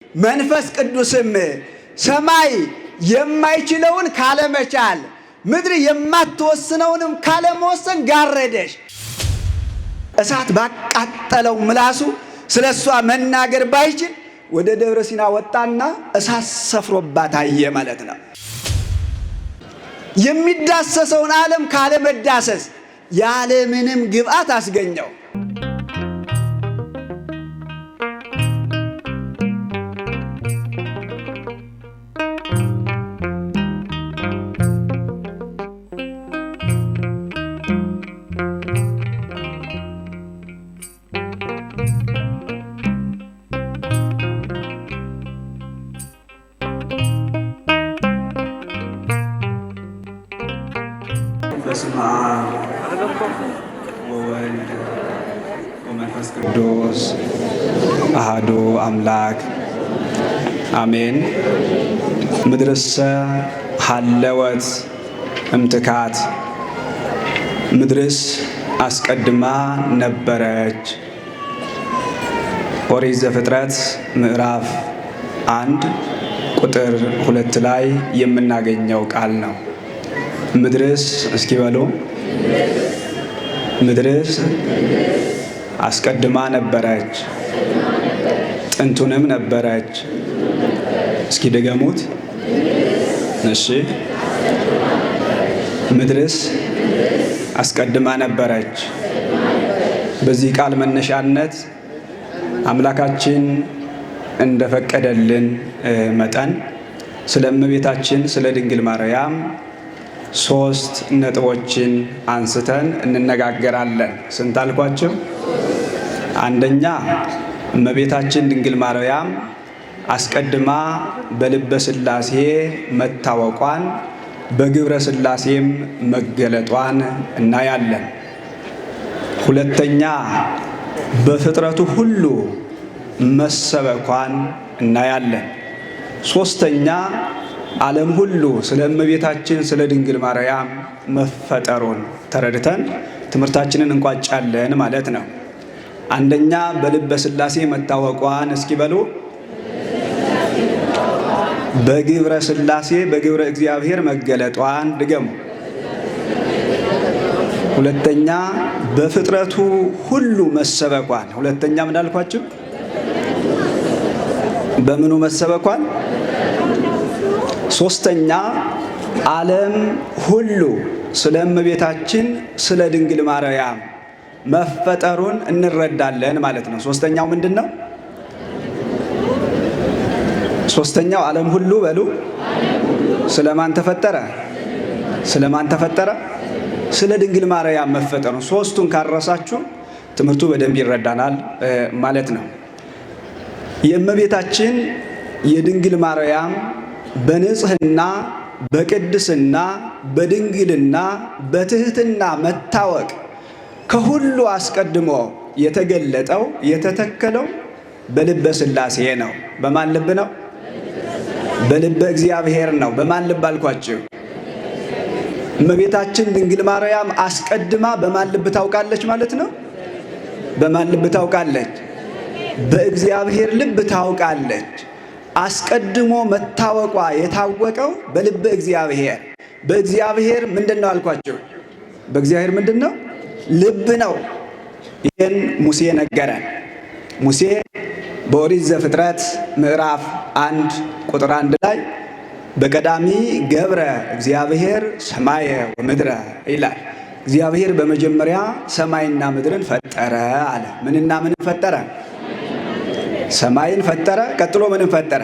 መንፈስ ቅዱስም ሰማይ የማይችለውን ካለመቻል ምድር የማትወስነውንም ካለመወሰን ጋረደሽ። እሳት ባቃጠለው ምላሱ ስለሷ መናገር ባይችል ወደ ደብረ ሲና ወጣና እሳት ሰፍሮባት አየ ማለት ነው። የሚዳሰሰውን ዓለም ካለመዳሰስ ያለምንም ግብአት አስገኘው። በስመ አብ ወወልድ ወመንፈስ ቅዱስ አሐዱ አምላክ አሜን። ምድርሰ ሀለወት እምትካት፣ ምድርስ አስቀድማ ነበረች። ኦሪት ዘፍጥረት ምዕራፍ 1 ቁጥር 2 ላይ የምናገኘው ቃል ነው። ምድርስ እስኪ በሉ፣ ምድርስ አስቀድማ ነበረች፣ ጥንቱንም ነበረች። እስኪ ድገሙት። እሺ፣ ምድርስ አስቀድማ ነበረች። በዚህ ቃል መነሻነት አምላካችን እንደፈቀደልን መጠን ስለ እመቤታችን ስለ ድንግል ማርያም 3 ነጥቦችን አንስተን እንነጋገራለን። ስንት አልኳችሁ? አንደኛ እመቤታችን ድንግል ማርያም አስቀድማ በልበ ሥላሴ መታወቋን በግብረ ሥላሴም መገለጧን እናያለን። ሁለተኛ በፍጥረቱ ሁሉ መሰበኳን እናያለን። ሶስተኛ ዓለም ሁሉ ስለ እመቤታችን ስለ ድንግል ማርያም መፈጠሩን ተረድተን ትምህርታችንን እንቋጫለን ማለት ነው። አንደኛ በልበ ሥላሴ መታወቋን እስኪ በሉ፣ በግብረ ሥላሴ በግብረ እግዚአብሔር መገለጧን ድገሙ። ሁለተኛ በፍጥረቱ ሁሉ መሰበኳን። ሁለተኛ ምን አልኳችሁ? በምኑ መሰበኳን? ሶስተኛ ዓለም ሁሉ ስለ እመቤታችን ስለ ድንግል ማርያም መፈጠሩን እንረዳለን ማለት ነው። ሶስተኛው ምንድን ነው? ሶስተኛው ዓለም ሁሉ በሉ ስለማን ተፈጠረ? ስለማን ተፈጠረ? ስለ ድንግል ማርያም መፈጠሩን። ሶስቱን ካረሳችሁ ትምህርቱ በደንብ ይረዳናል ማለት ነው። የእመቤታችን የድንግል ማርያም በንጽህና በቅድስና በድንግልና በትህትና መታወቅ ከሁሉ አስቀድሞ የተገለጠው የተተከለው በልበ ሥላሴ ነው። በማን ልብ ነው? በልበ እግዚአብሔር ነው። በማን ልብ አልኳችሁ? እመቤታችን ድንግል ማርያም አስቀድማ በማን ልብ ታውቃለች ማለት ነው? በማን ልብ ታውቃለች? በእግዚአብሔር ልብ ታውቃለች። አስቀድሞ መታወቋ የታወቀው በልበ እግዚአብሔር። በእግዚአብሔር ምንድን ነው አልኳቸው? በእግዚአብሔር ምንድን ነው? ልብ ነው። ይህን ሙሴ ነገረን። ሙሴ በኦሪት ዘፍጥረት ምዕራፍ 1 ቁጥር 1 ላይ በቀዳሚ ገብረ እግዚአብሔር ሰማየ ወምድረ ይላል። እግዚአብሔር በመጀመሪያ ሰማይና ምድርን ፈጠረ አለ። ምንና ምንን ፈጠረ? ሰማይን ፈጠረ። ቀጥሎ ምንን ፈጠረ?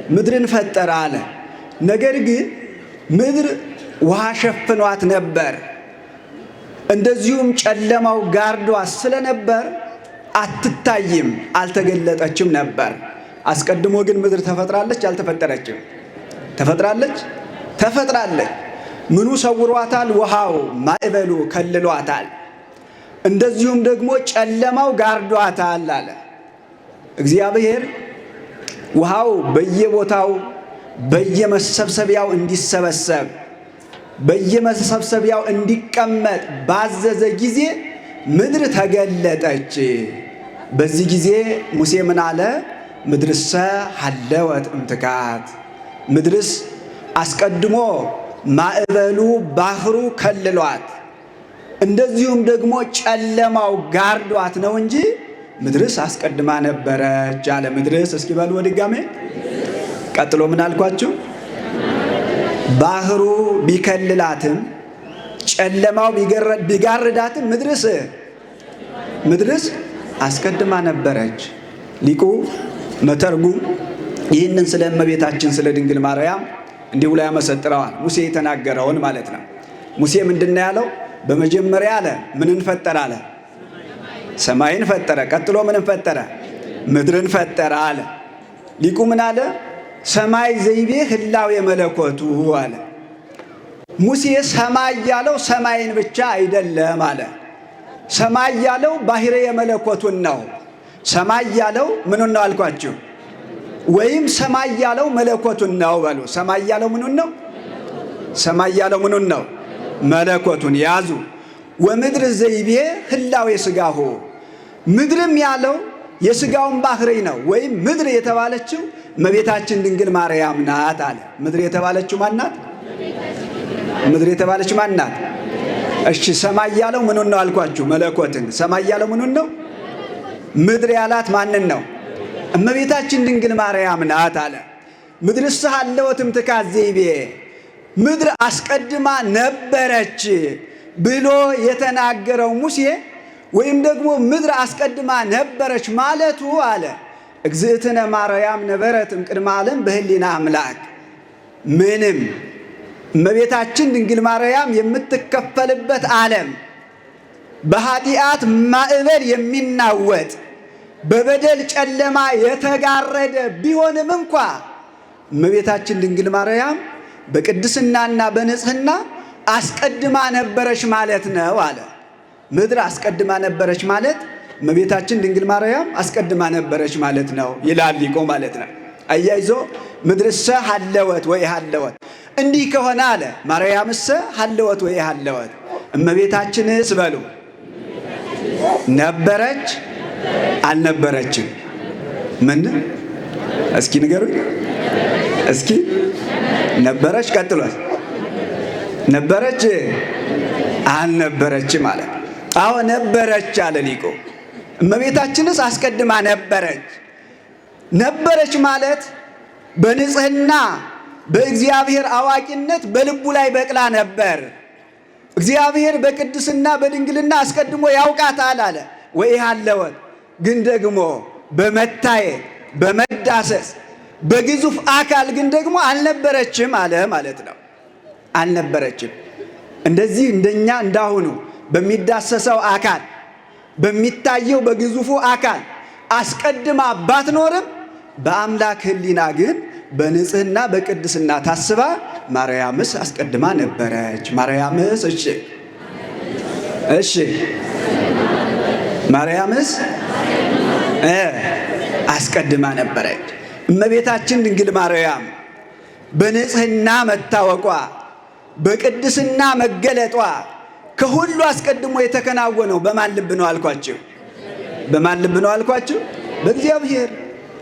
ምድርን ፈጠረ አለ። ነገር ግን ምድር ውሃ ሸፍኗት ነበር፣ እንደዚሁም ጨለማው ጋርዷት ስለነበር አትታይም፣ አልተገለጠችም ነበር። አስቀድሞ ግን ምድር ተፈጥራለች? አልተፈጠረችም? ተፈጥራለች? ተፈጥራለች። ምኑ ሰውሯታል? ውሃው ማዕበሉ ከልሏታል። እንደዚሁም ደግሞ ጨለማው ጋርዷታል አለ። እግዚአብሔር ውሃው በየቦታው በየመሰብሰቢያው እንዲሰበሰብ በየመሰብሰቢያው እንዲቀመጥ ባዘዘ ጊዜ ምድር ተገለጠች። በዚህ ጊዜ ሙሴ ምን አለ? ምድርሰ ሀለወት እምትካት ምድርስ አስቀድሞ ማዕበሉ ባህሩ ከልሏት እንደዚሁም ደግሞ ጨለማው ጋርዷት ነው እንጂ ምድርስ አስቀድማ ነበረች አለ። ምድርስ እስኪ በሉ በድጋሜ። ቀጥሎ ምን አልኳችሁ? ባህሩ ቢከልላትም ጨለማው ቢጋርዳትም ምድርስ አስቀድማ ነበረች። ሊቁ መተርጉም ይህንን ስለ እመቤታችን ስለ ድንግል ማርያም እንዲሁ ላይ ያመሰጥረዋል። ሙሴ የተናገረውን ማለት ነው። ሙሴ ምንድን ያለው? በመጀመሪያ አለ ምንን ፈጠረ አለ? ሰማይን ፈጠረ። ቀጥሎ ምንን ፈጠረ? ምድርን ፈጠረ አለ። ሊቁ ምን አለ? ሰማይ ዘይቤ ህላዌ መለኮቱ አለ። ሙሴ ሰማይ ያለው ሰማይን ብቻ አይደለም አለ። ሰማይ ያለው ባህሬ የመለኮቱን ነው። ሰማይ ያለው ምኑን ነው አልኳችሁ? ወይም ሰማይ ያለው መለኮቱን ነው በሉ። ሰማይ ያለው ምኑን ነው? ሰማይ ያለው ምኑን ነው? መለኮቱን ያዙ። ወምድር ዘይቤ ህላዌ ሥጋሁ ምድርም ያለው የሥጋውን ባህሪ ነው። ወይም ምድር የተባለችው እመቤታችን ድንግል ማርያም ናት አለ። ምድር የተባለችው ማን ናት? ምድር የተባለችው ማን ናት? እሺ ሰማይ ያለው ምኑን ነው አልኳችሁ? መለኮትን። ሰማይ ያለው ምኑን ነው? ምድር ያላት ማንን ነው? እመቤታችን ድንግል ማርያም ናት አለ። ምድርሰ ሀለወት እምትካት ዘይቤ ምድር አስቀድማ ነበረች ብሎ የተናገረው ሙሴ ወይም ደግሞ ምድር አስቀድማ ነበረች ማለቱ አለ እግዝእትነ ማርያም ነበረት እምቅድመ ዓለም በህሊና አምላክ ምንም እመቤታችን ድንግል ማርያም የምትከፈልበት ዓለም በኃጢአት ማዕበል የሚናወጥ በበደል ጨለማ የተጋረደ ቢሆንም እንኳ እመቤታችን ድንግል ማርያም በቅድስናና በንጽህና አስቀድማ ነበረች ማለት ነው አለ። ምድር አስቀድማ ነበረች ማለት እመቤታችን ድንግል ማርያም አስቀድማ ነበረች ማለት ነው ይላል ሊቁ ማለት ነው። አያይዞ ምድርሰ ሀለወት ወይ ሀለወት እንዲህ ከሆነ አለ ማርያምሰ ሀለወት ወይ ሀለወት እመቤታችንስ በሉ ነበረች አልነበረችም? ምን እስኪ ንገሩኝ እስኪ። ነበረች። ቀጥሏል። ነበረች አልነበረችም አለ። አዎ ነበረች አለ ሊቁ። እመቤታችንስ አስቀድማ ነበረች። ነበረች ማለት በንጽህና በእግዚአብሔር አዋቂነት በልቡ ላይ በቅላ ነበር። እግዚአብሔር በቅድስና በድንግልና አስቀድሞ ያውቃታል አለ። ወይ ሀለወት ግን ደግሞ በመታየት በመዳሰስ በግዙፍ አካል ግን ደግሞ አልነበረችም አለ ማለት ነው። አልነበረችም። እንደዚህ እንደኛ እንዳሁኑ በሚዳሰሰው አካል በሚታየው በግዙፉ አካል አስቀድማ ባትኖርም በአምላክ ሕሊና ግን በንጽህና በቅድስና ታስባ ማርያምስ አስቀድማ ነበረች። ማርያምስ እሺ ማርያምስ አስቀድማ ነበረች። እመቤታችን ድንግል ማርያም በንጽህና መታወቋ በቅድስና መገለጧ ከሁሉ አስቀድሞ የተከናወነው በማን ልብ ነው አልኳችሁ? በማን ልብ ነው አልኳችሁ? በእግዚአብሔር።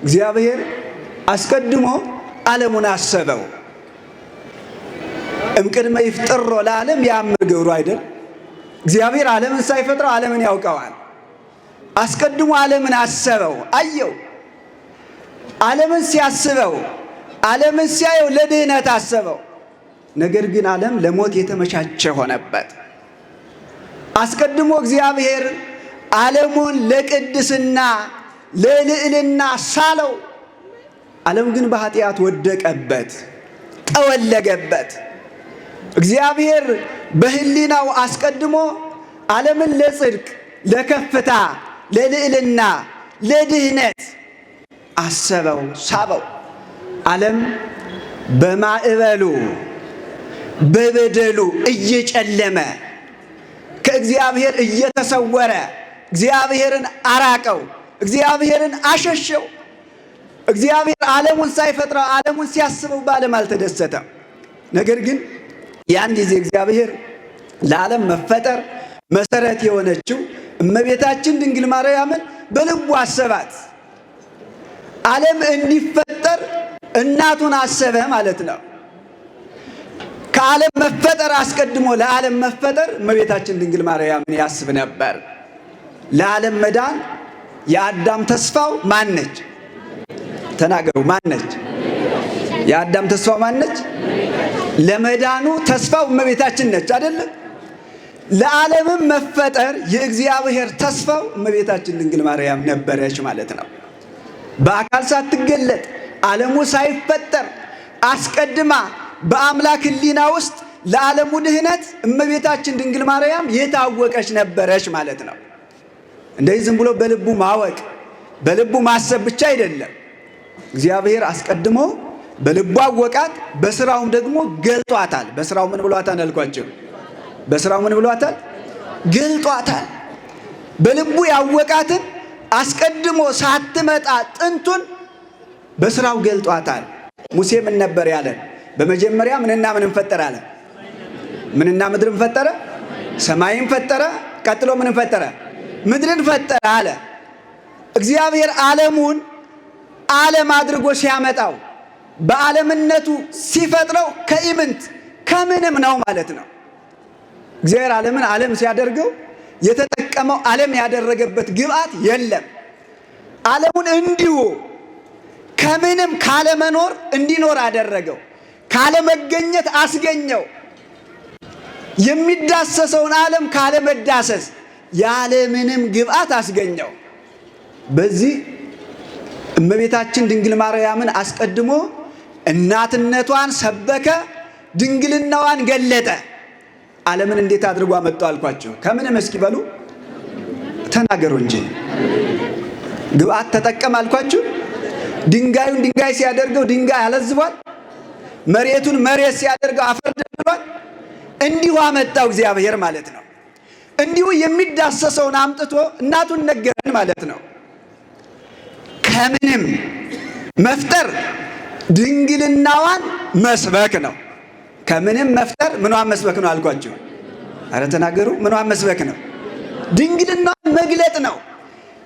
እግዚአብሔር አስቀድሞ ዓለሙን አሰበው። እምቅድመ ይፍጥሮ ለዓለም ያምር ግብሩ አይደል? እግዚአብሔር ዓለምን ሳይፈጥረው ዓለምን ያውቀዋል። አስቀድሞ ዓለምን አሰበው፣ አየው። ዓለምን ሲያስበው ዓለምን ሲያየው ለድህነት አሰበው። ነገር ግን ዓለም ለሞት የተመቻቸ ሆነበት። አስቀድሞ እግዚአብሔር ዓለሙን ለቅድስና ለልዕልና ሳለው። ዓለም ግን በኃጢአት ወደቀበት፣ ጠወለገበት። እግዚአብሔር በሕሊናው አስቀድሞ ዓለምን ለጽድቅ፣ ለከፍታ፣ ለልዕልና፣ ለድህነት አሰበው፣ ሳበው። ዓለም በማዕበሉ በበደሉ እየጨለመ ከእግዚአብሔር እየተሰወረ እግዚአብሔርን አራቀው፣ እግዚአብሔርን አሸሸው። እግዚአብሔር ዓለሙን ሳይፈጥረው ዓለሙን ሲያስበው በዓለም አልተደሰተም። ነገር ግን ያን ጊዜ እግዚአብሔር ለዓለም መፈጠር መሰረት የሆነችው እመቤታችን ድንግል ማርያምን በልቡ አሰባት። ዓለም እንዲፈጠር እናቱን አሰበ ማለት ነው። ከዓለም መፈጠር አስቀድሞ ለዓለም መፈጠር እመቤታችን ድንግል ማርያምን ያስብ ነበር። ለዓለም መዳን የአዳም ተስፋው ማነች? ተናገሩ። ማነች? የአዳም ተስፋው ማነች? ለመዳኑ ተስፋው እመቤታችን ነች አይደለም? ለዓለምም መፈጠር የእግዚአብሔር ተስፋው እመቤታችን ድንግል ማርያም ነበረች ማለት ነው። በአካል ሳትገለጥ ዓለሙ ሳይፈጠር አስቀድማ በአምላክ ሕሊና ውስጥ ለዓለሙ ድህነት እመቤታችን ድንግል ማርያም የታወቀች ነበረች ማለት ነው። እንደዚህ ዝም ብሎ በልቡ ማወቅ በልቡ ማሰብ ብቻ አይደለም። እግዚአብሔር አስቀድሞ በልቡ አወቃት፣ በስራውም ደግሞ ገልጧታል። በስራው ምን ብሏታል አልኳቸው? በስራው ምን ብሏታል? ገልጧታል። በልቡ ያወቃትን አስቀድሞ ሳትመጣ ጥንቱን በስራው ገልጧታል። ሙሴ ምን ነበር ያለን? በመጀመሪያ ምንና ምንን ፈጠረ አለ? ምንና ምድርን ፈጠረ? ሰማይን ፈጠረ። ቀጥሎ ምንን ፈጠረ? ምድርን ፈጠረ አለ። እግዚአብሔር ዓለሙን ዓለም አድርጎ ሲያመጣው በዓለምነቱ ሲፈጥረው ከኢምንት ከምንም ነው ማለት ነው። እግዚአብሔር ዓለምን ዓለም ሲያደርገው የተጠቀመው ዓለም ያደረገበት ግብአት የለም። ዓለሙን እንዲሁ ከምንም ካለመኖር እንዲኖር አደረገው። ካለመገኘት አስገኘው። የሚዳሰሰውን ዓለም ካለመዳሰስ ያለምንም ግብአት አስገኘው። በዚህ እመቤታችን ድንግል ማርያምን አስቀድሞ እናትነቷን ሰበከ፣ ድንግልናዋን ገለጠ። ዓለምን እንዴት አድርጎ አመጣው አልኳቸው? ከምንም እስኪ በሉ ተናገሩ እንጂ ግብአት ተጠቀም አልኳችሁ? ድንጋዩን ድንጋይ ሲያደርገው ድንጋይ አለዝቧል። መሬቱን መሬት ሲያደርገው አፈር ደብሏል። እንዲሁ አመጣው እግዚአብሔር ማለት ነው። እንዲሁ የሚዳሰሰውን አምጥቶ እናቱን ነገረን ማለት ነው። ከምንም መፍጠር ድንግልናዋን መስበክ ነው። ከምንም መፍጠር ምኗን መስበክ ነው አልኳችሁ? አረ ተናገሩ። ምኗን መስበክ ነው? ድንግልናዋን መግለጥ ነው።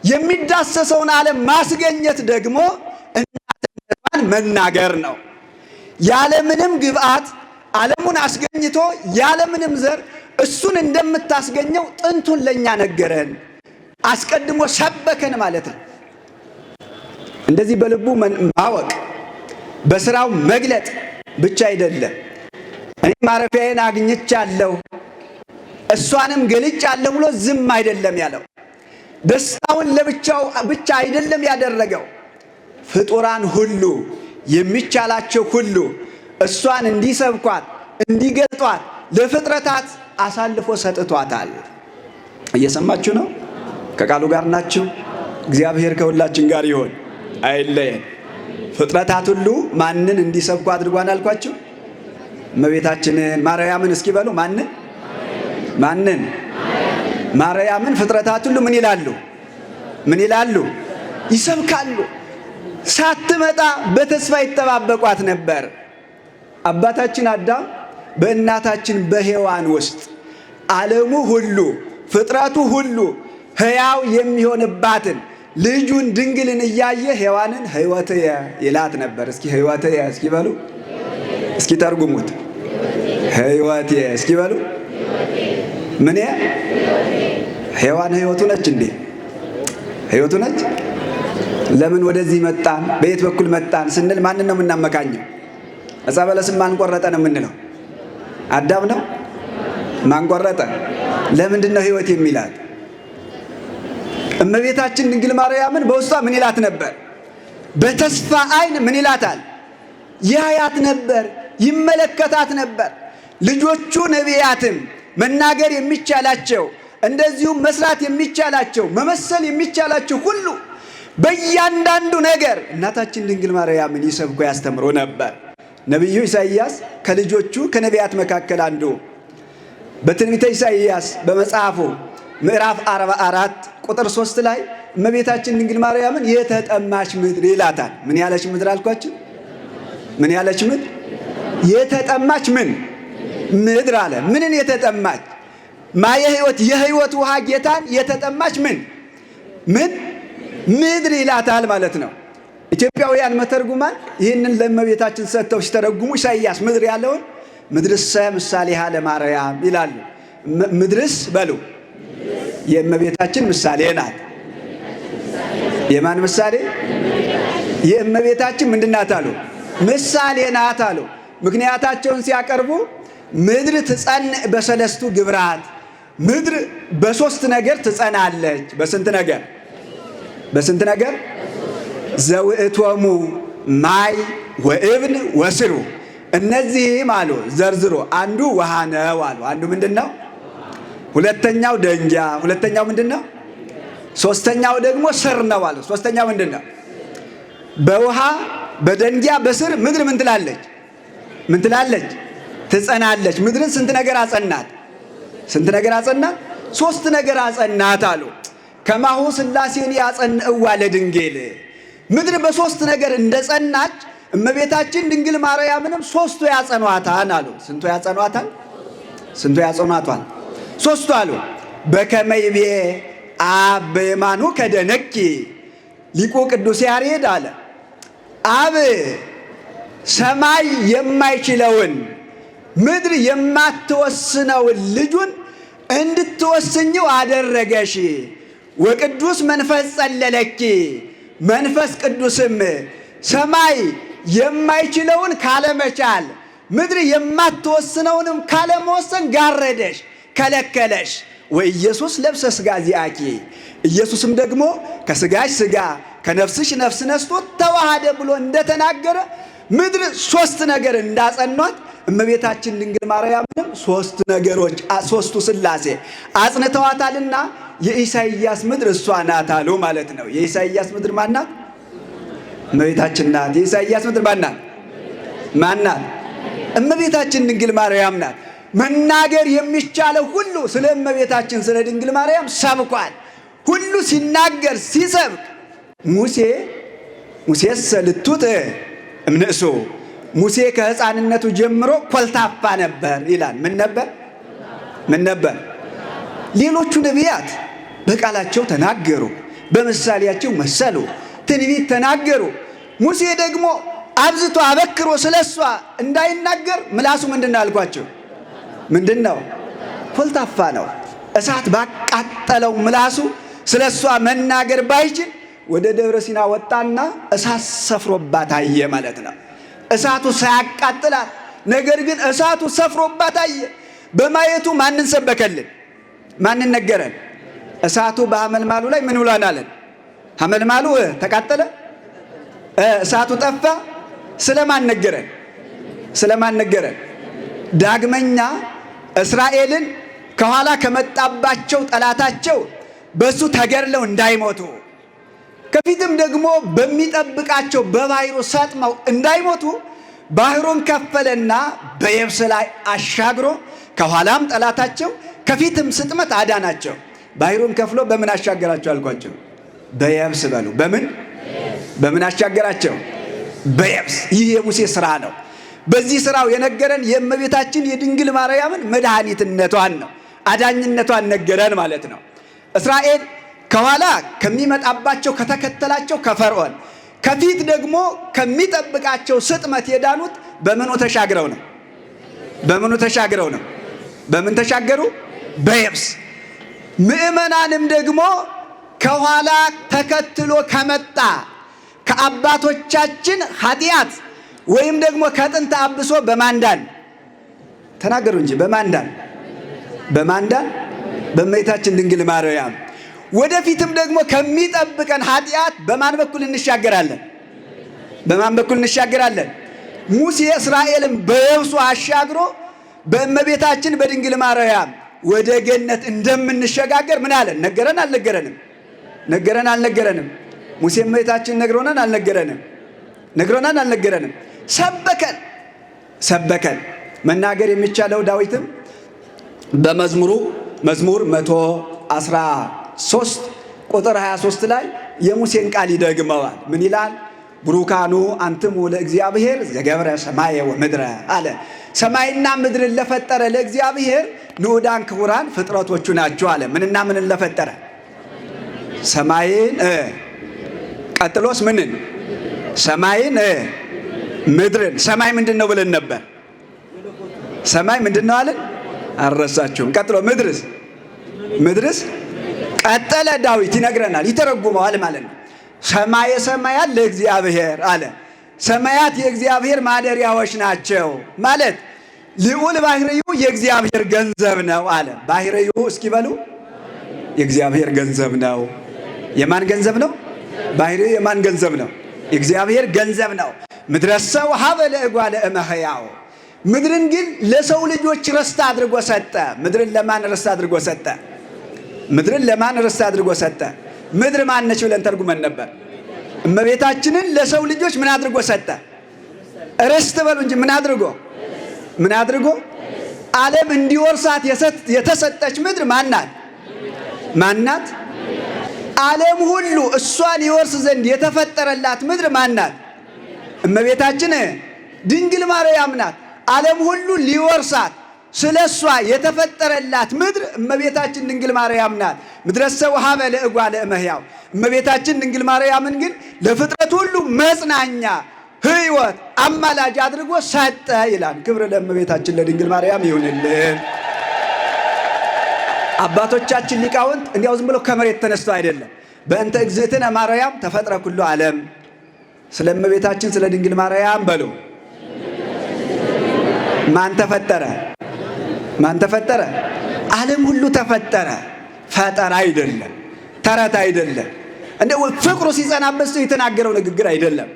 የሚዳሰሰውን ዓለም ማስገኘት ደግሞ እናትነቷን መናገር ነው። ያለምንም ግብአት ዓለሙን አስገኝቶ ያለምንም ዘር እሱን እንደምታስገኘው ጥንቱን ለኛ ነገረን፣ አስቀድሞ ሰበከን ማለት ነው። እንደዚህ በልቡ ማወቅ በስራው መግለጥ ብቻ አይደለም። እኔ ማረፊያዬን አግኝቻለሁ እሷንም ገልጫለሁ ብሎ ዝም አይደለም ያለው። ደስታውን ለብቻው ብቻ አይደለም ያደረገው። ፍጡራን ሁሉ የሚቻላቸው ሁሉ እሷን እንዲሰብኳት እንዲገልጧት ለፍጥረታት አሳልፎ ሰጥቷታል። እየሰማችሁ ነው? ከቃሉ ጋር ናችሁ? እግዚአብሔር ከሁላችን ጋር ይሆን፣ አይለየን። ፍጥረታት ሁሉ ማንን እንዲሰብኩ አድርጓን አልኳችሁ? እመቤታችንን ማርያምን። እስኪ በሉ ማንን? ማንን? ማርያምን። ፍጥረታት ሁሉ ምን ይላሉ? ምን ይላሉ? ይሰብካሉ። ሳትመጣ በተስፋ ይጠባበቋት ነበር። አባታችን አዳም በእናታችን በሔዋን ውስጥ ዓለሙ ሁሉ ፍጥረቱ ሁሉ ሕያው የሚሆንባትን ልጁን ድንግልን እያየ ሔዋንን ሕይወትየ ይላት ነበር። እስኪ ሕይወትየ እስኪ በሉ፣ እስኪ ተርጉሙት። ሕይወትየ እስኪ በሉ። ምን? ሔዋን ሕይወቱ ነች እንዴ? ሕይወቱ ነች። ለምን ወደዚህ መጣን? በየት በኩል መጣን ስንል ማንን ነው የምናመካኘው? ዕፀ በለስን ማን ቆረጠ ነው የምንለው? አዳም ነው። ማን ቆረጠ? ለምንድን ነው ሕይወት የሚላት? እመቤታችን ድንግል ማርያምን በውስጧ ምን ይላት ነበር? በተስፋ ዓይን ምን ይላታል? ያያት ነበር፣ ይመለከታት ነበር። ልጆቹ ነቢያትም መናገር የሚቻላቸው እንደዚሁም መስራት የሚቻላቸው መመሰል የሚቻላቸው ሁሉ በእያንዳንዱ ነገር እናታችን ድንግል ማርያምን ይሰብኩ ያስተምሮ ነበር። ነቢዩ ኢሳይያስ ከልጆቹ ከነቢያት መካከል አንዱ በትንቢተ ኢሳይያስ በመጽሐፉ ምዕራፍ 44 ቁጥር 3 ላይ እመቤታችን ድንግል ማርያምን የተጠማች ምድር ይላታል። ምን ያለች ምድር አልኳችሁ? ምን ያለች ምድር? የተጠማች ምን ምድር አለ። ምንን የተጠማች? ማየ ሕይወት የሕይወት ውሃ ጌታን የተጠማች ምን ምድር ይላታል ማለት ነው። ኢትዮጵያውያን መተርጉማን ይህንን ለእመቤታችን ሰጥተው ሲተረጉሙ ኢሳይያስ ምድር ያለውን ምድርሰ ምሳሌሃ ለማርያም ይላሉ። ምድርስ በሉ የእመቤታችን ምሳሌ ናት። የማን ምሳሌ? የእመቤታችን ምንድን ናት አሉ? ምሳሌ ናት አሉ። ምክንያታቸውን ሲያቀርቡ ምድር ትጸንዕ በሰለስቱ ግብራት፣ ምድር በሶስት ነገር ትጸናለች። በስንት ነገር? በስንት ነገር? ዘውእቶሙ ማይ ወእብን ወስሩ። እነዚህም አሉ ዘርዝሮ አንዱ ውሃ ነው አሉ። አንዱ ምንድን ነው? ሁለተኛው ደንጊያ። ሁለተኛው ምንድን ነው? ሶስተኛው ደግሞ ስር ነው አሉ። ሶስተኛው ምንድን ነው? በውሃ በደንጊያ በስር ምድር ምን ትላለች? ምን ትላለች? ትጸናለች። ምድርን ስንት ነገር አጸናት? ስንት ነገር አጸናት? ሶስት ነገር አጸናት አሉ። ከማሁ ሥላሴን ያጸንዕዋ ለድንግል። ምድር በሶስት ነገር እንደጸናች እመቤታችን ድንግል ማርያምንም ሶስቱ ያጸኗታል አሉ። ስንቱ ያጸኗታል? ስንቱ ያጸኗታል? ሶስቱ አሉ። በከመ ይቤ አብ በየማኑ ከደነኪ። ሊቁ ቅዱስ ያሬድ አለ አብ ሰማይ የማይችለውን ምድር የማትወስነውን ልጁን እንድትወስኝው አደረገሽ። ወቅዱስ መንፈስ ጸለለኪ። መንፈስ ቅዱስም ሰማይ የማይችለውን ካለመቻል ምድር የማትወስነውንም ካለመወሰን ጋረደሽ፣ ከለከለሽ። ወኢየሱስ ለብሰ ሥጋ ዚአኪ። ኢየሱስም ደግሞ ከሥጋሽ ሥጋ ከነፍስሽ ነፍስ ነስቶ ተዋሃደ ብሎ እንደተናገረ ምድር ሶስት ነገር እንዳጸኗት እመቤታችን ድንግል ማርያምንም ሶስት ነገሮች ሶስቱ ሥላሴ አጽንተዋታልና የኢሳይያስ ምድር እሷ ናት አሉ ማለት ነው። የኢሳይያስ ምድር ማናት? እመቤታችን ናት። የኢሳይያስ ምድር ማናት? ማናት? እመቤታችን ድንግል ማርያም ናት። መናገር የሚቻለው ሁሉ ስለ እመቤታችን ስለ ድንግል ማርያም ሰብኳል። ሁሉ ሲናገር ሲሰብክ ሙሴሰ ልቱት እምንእሱ ሙሴ ከሕፃንነቱ ጀምሮ ኮልታፋ ነበር ይላል። ምን ነበር? ምን ነበር? ሌሎቹ ነቢያት በቃላቸው ተናገሩ፣ በምሳሌያቸው መሰሉ፣ ትንቢት ተናገሩ። ሙሴ ደግሞ አብዝቶ አበክሮ ስለሷ እንዳይናገር ምላሱ ምንድን ነው አልኳቸው? ምንድን ነው? ኮልታፋ ነው። እሳት ባቃጠለው ምላሱ ስለሷ መናገር ባይችል ወደ ደብረ ሲና ወጣና እሳት ሰፍሮባት አየ ማለት ነው። እሳቱ ሳያቃጥላት ነገር ግን እሳቱ ሰፍሮባት አየ። በማየቱ ማንን ሰበከልን? ማንን ነገረን? እሳቱ በሐመልማሉ ላይ ምን ብሏን አለን? ሐመልማሉ ተቃጠለ፣ እሳቱ ጠፋ። ስለማን ነገረን? ስለማን ነገረን? ዳግመኛ እስራኤልን ከኋላ ከመጣባቸው ጠላታቸው በሱ ተገድለው እንዳይሞቱ ከፊትም ደግሞ በሚጠብቃቸው በባህሩ ሰጥመው እንዳይሞቱ ባህሩን ከፈለና በየብስ ላይ አሻግሮ ከኋላም ጠላታቸው ከፊትም ስጥመት አዳናቸው። ባህሩን ከፍሎ በምን አሻገራቸው አልኳቸው? በየብስ በሉ። በምን አሻገራቸው? በየብስ። ይህ የሙሴ ስራ ነው። በዚህ ስራው የነገረን የእመቤታችን የድንግል ማርያምን መድኃኒትነቷን ነው፣ አዳኝነቷን ነገረን ማለት ነው። እስራኤል ከኋላ ከሚመጣባቸው ከተከተላቸው ከፈርዖን ከፊት ደግሞ ከሚጠብቃቸው ስጥመት የዳኑት በምኑ ተሻግረው ነው? በምኑ ተሻግረው ነው? በምን ተሻገሩ? በየብስ። ምእመናንም ደግሞ ከኋላ ተከትሎ ከመጣ ከአባቶቻችን ኃጢአት ወይም ደግሞ ከጥንት አብሶ በማንዳን ተናገሩ እንጂ በማንዳን በእመቤታችን ድንግል ማርያም ወደፊትም ደግሞ ከሚጠብቀን ኃጢአት በማን በኩል እንሻገራለን? በማን በኩል እንሻገራለን? ሙሴ እስራኤልን በየብሱ አሻግሮ በእመቤታችን በድንግል ማርያም ወደ ገነት እንደምንሸጋገር ምን አለን? ነገረን አልነገረንም? ነገረን አልነገረንም? ሙሴ እመቤታችን ነግሮናል አልነገረንም? ነግሮናል አልነገረንም? ሰበከን። መናገር የሚቻለው ዳዊትም በመዝሙር 113 ቁጥር 23 ላይ የሙሴን ቃል ይደግመዋል። ምን ይላል? ብሩካኑ አንትሙ ለእግዚአብሔር ዘገብረ ሰማየ ወምድረ አለ። ሰማይና ምድርን ለፈጠረ ለእግዚአብሔር ንዑዳን ክቡራን ፍጥረቶቹ ናቸው አለ። ምንና ምንን ለፈጠረ? ሰማይን ቀጥሎስ ምንን? ሰማይን ምድርን። ሰማይ ምንድን ነው ብለን ነበር? ሰማይ ምንድን ነው አለን? አልረሳችሁም? ቀጥሎ ምድርስ? ምድርስ ቀጠለ ዳዊት ይነግረናል፣ ይተረጉመዋል ማለት ነው። ሰማየ ሰማያት ለእግዚአብሔር አለ። ሰማያት የእግዚአብሔር ማደሪያዎች ናቸው ማለት ልዑል ባህርዩ የእግዚአብሔር ገንዘብ ነው አለ። ባህርዩ እስኪ በሉ የእግዚአብሔር ገንዘብ ነው። የማን ገንዘብ ነው? ባህርዩ የማን ገንዘብ ነው? የእግዚአብሔር ገንዘብ ነው። ምድረሰው ሀበ ለእጓለ እመሕያው ምድርን ግን ለሰው ልጆች ርስት አድርጎ ሰጠ። ምድርን ለማን ርስት አድርጎ ሰጠ? ምድርን ለማን ርስት አድርጎ ሰጠ? ምድር ማነች ብለን ተርጉመን ነበር። እመቤታችንን ለሰው ልጆች ምን አድርጎ ሰጠ? ርስት በሉ እንጂ ምን አድርጎ ዓለም እንዲወርሳት የተሰጠች ምድር ማናት? ዓለም ሁሉ እሷን ይወርስ ዘንድ የተፈጠረላት ምድር ማናት? እመቤታችን ድንግል ማርያም ናት። ዓለም ሁሉ ሊወርሳት ስለ እሷ የተፈጠረላት ምድር እመቤታችን ድንግል ማርያም ናት። ምድረሰ ወሀበ ለእጓለ እመሕያው እመቤታችን ድንግል ማርያምን ግን ለፍጥረት ሁሉ መጽናኛ፣ ሕይወት፣ አማላጅ አድርጎ ሰጠ ይላል። ክብር ለእመቤታችን ለድንግል ማርያም ይሁንልን። አባቶቻችን ሊቃውንት እንዲያው ዝም ብሎ ከመሬት ተነስተው አይደለም። በእንተ እግዝእትነ ማርያም ተፈጥረ ኩሉ ዓለም። ስለ እመቤታችን ስለ ድንግል ማርያም በሉ ማን ተፈጠረ? ዓለም ሁሉ ተፈጠረ። ፈጠራ አይደለም፣ ተረት አይደለም፣ እንደ ፍቅሩ ሲጸናበት ሰው የተናገረው ንግግር አይደለም፣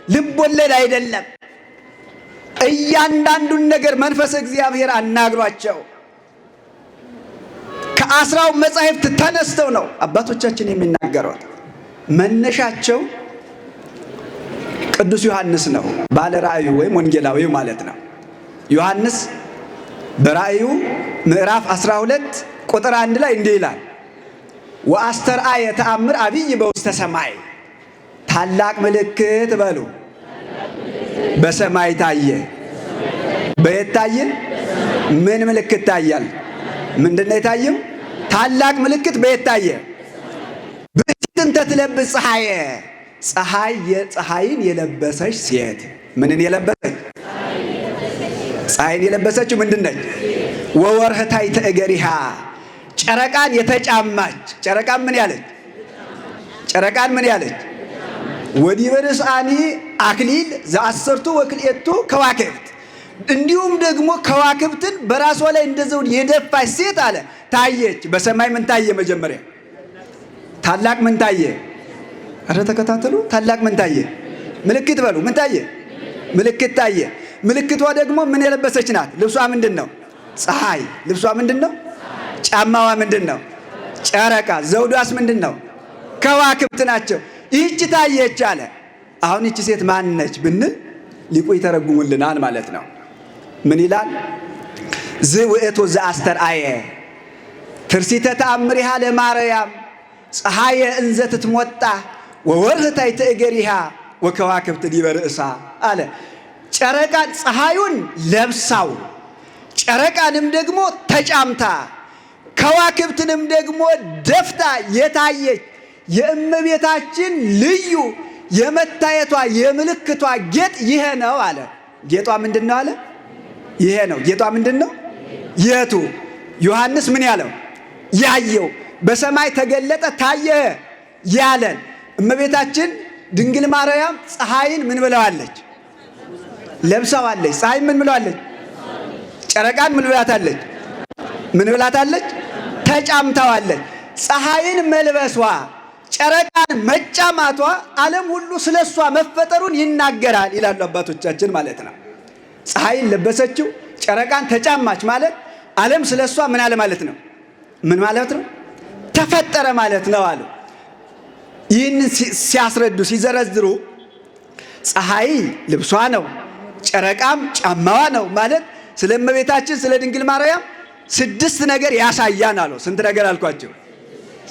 ልብ ወለድ አይደለም። እያንዳንዱን ነገር መንፈስ እግዚአብሔር አናግሯቸው ከአስራው መጻሕፍት ተነስተው ነው አባቶቻችን የሚናገሩት። መነሻቸው ቅዱስ ዮሐንስ ነው፣ ባለ ራእዩ ወይም ወንጌላዊው ማለት ነው። ዮሐንስ በራእዩ ምዕራፍ 12 ቁጥር 1 ላይ እንዲህ ይላል፣ ወአስተርአየ ተአምር አብይ በውስተ ሰማይ። ታላቅ ምልክት በሉ በሰማይ ታየ። በየት ታየ? ምን ምልክት ታያል? ምንድነው የታየው? ታላቅ ምልክት በየት ታየ? ብእሲትን ተትለብስ ፀሐየ። ፀሐይን የለበሰች ሴት። ምንን የለበሰች? ፀሐይን የለበሰችው ምንድነች? ወወርህታይ ተእገሪሃ ጨረቃን የተጫማች። ጨረቃን ምን ያለች? ወዲበ ርእሳኒ አክሊል ዘአሰርቱ ወክልኤቱ ከዋክብት። እንዲሁም ደግሞ ከዋክብትን በራሷ ላይ እንደ ዘውድ የደፋች ሴት አለ ታየች። በሰማይ ምን ታየ? መጀመሪያ ታላቅ ምን ታየ? አረ ተከታተሉ። ታላቅ ምን ታየ? ምልክት በሉ። ምን ታየ? ምልክት ታየ። ምልክቷ ደግሞ ምን የለበሰች ናት? ልብሷ ምንድን ነው? ፀሐይ። ልብሷ ምንድን ነው? ጫማዋ ምንድን ነው? ጨረቃ። ዘውዷስ ምንድን ነው? ከዋክብት ናቸው። ይህች ታየች አለ። አሁን ይህች ሴት ማን ነች ብንል ሊቁ ይተረጉሙልናል ማለት ነው። ምን ይላል? ዝውእቱ ዘአስተርአየ ትርሲተ ተአምሪሃ ለማርያም ፀሐየ እንዘ ትትሞጣ ወወርህታይ ተእገሪሃ ወከዋክብት ዲበ ርእሳ አለ። ጨረቃን ፀሐዩን ለብሳው ጨረቃንም ደግሞ ተጫምታ ከዋክብትንም ደግሞ ደፍታ የታየች የእመቤታችን ልዩ የመታየቷ የምልክቷ ጌጥ ይሄ ነው አለ። ጌጧ ምንድን ነው አለ? ይሄ ነው። ጌጧ ምንድን ነው? የቱ? ዮሐንስ ምን ያለው? ያየው በሰማይ ተገለጠ ታየ ያለን እመቤታችን ድንግል ማርያም ፀሐይን ምን ብለዋለች? ለብሳዋለች። ፀሐይን ምን ብለዋለች? ጨረቃን ምን ብላታለች? ተጫምታዋለች። ፀሐይን መልበሷ ጨረቃን መጫማቷ ዓለም ሁሉ ስለሷ መፈጠሩን ይናገራል ይላሉ አባቶቻችን ማለት ነው። ፀሐይን ለበሰችው ጨረቃን ተጫማች ማለት ዓለም ስለሷ ምን አለ ማለት ነው? ምን ማለት ነው? ተፈጠረ ማለት ነው አሉ። ይህንን ሲያስረዱ ሲዘረዝሩ ፀሐይ ልብሷ ነው፣ ጨረቃም ጫማዋ ነው ማለት ስለ እመቤታችን ስለ ድንግል ማርያም 6 ነገር ያሳያል አሉ። ስንት ነገር አልኳቸው?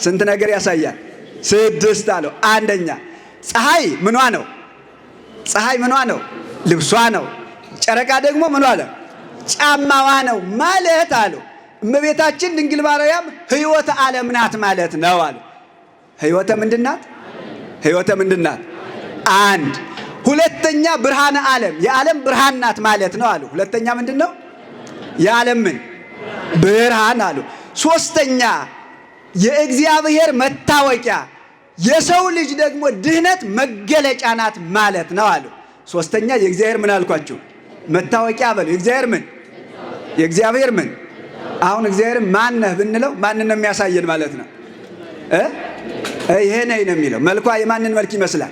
ስንት ነገር ያሳያል? 6 አለው። አንደኛ ፀሐይ ምኗ ነው? ፀሐይ ምኗ ነው? ልብሷ ነው። ጨረቃ ደግሞ ምኗ ነው? ጫማዋ ነው ማለት አሉ። እመቤታችን ድንግል ማርያም ሕይወተ ዓለም ናት ማለት ነው አሉ። ሕይወተ ምንድን ናት? አንድ ሁለተኛ ብርሃነ ዓለም የዓለም ብርሃን ናት ማለት ነው አሉ። ሁለተኛ ምንድን ነው? የዓለም ምን ብርሃን አሉ። ሶስተኛ የእግዚአብሔር መታወቂያ የሰው ልጅ ደግሞ ድህነት መገለጫ ናት ማለት ነው አሉ። ሶስተኛ የእግዚአብሔር ምን አልኳችሁ? መታወቂያ በሉ። የእግዚአብሔር ምን? የእግዚአብሔር ምን? አሁን እግዚአብሔር ማን ነህ ብንለው ማንን ነው የሚያሳየን ማለት ነው? ይሄ ነኝ ነው የሚለው። መልኳ የማንን መልክ ይመስላል?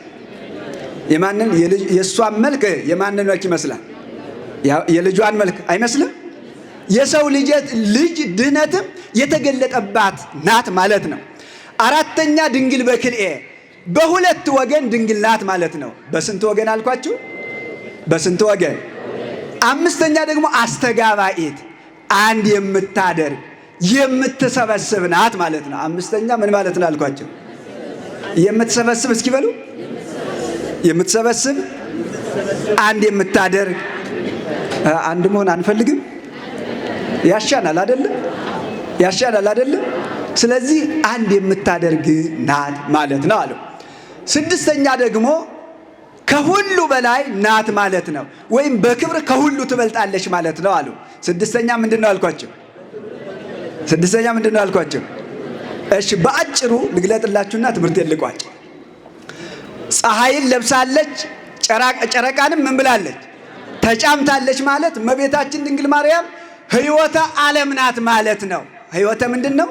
የማንን? የእሷን መልክ የማንን መልክ ይመስላል? የልጇን መልክ አይመስልም? የሰው ልጅ ድህነትም የተገለጠባት ናት ማለት ነው። አራተኛ ድንግል በክልኤ በሁለት ወገን ድንግል ናት ማለት ነው። በስንት ወገን አልኳችሁ? በስንት ወገን? አምስተኛ ደግሞ አስተጋባኢት አንድ የምታደርግ የምትሰበስብ ናት ማለት ነው። አምስተኛ ምን ማለት ነው አልኳችሁ? የምትሰበስብ እስኪ በሉ። የምትሰበስብ አንድ የምታደርግ። አንድ መሆን አንፈልግም? ያሻናል አይደለም? ያሻናል አይደለም? ስለዚህ አንድ የምታደርግ ናት ማለት ነው አለው። ስድስተኛ ደግሞ ከሁሉ በላይ ናት ማለት ነው፣ ወይም በክብር ከሁሉ ትበልጣለች ማለት ነው አሉ። ስድስተኛ ምንድን ነው አልኳቸው? ስድስተኛ ምንድን ነው አልኳቸው? እሺ በአጭሩ ልግለጥላችሁና ትምህርት ልቋጭ። ፀሐይን ለብሳለች፣ ጨረቃንም ምን ብላለች? ተጫምታለች ማለት እመቤታችን ድንግል ማርያም ሕይወተ ዓለም ናት ማለት ነው። ሕይወተ ምንድን ነው?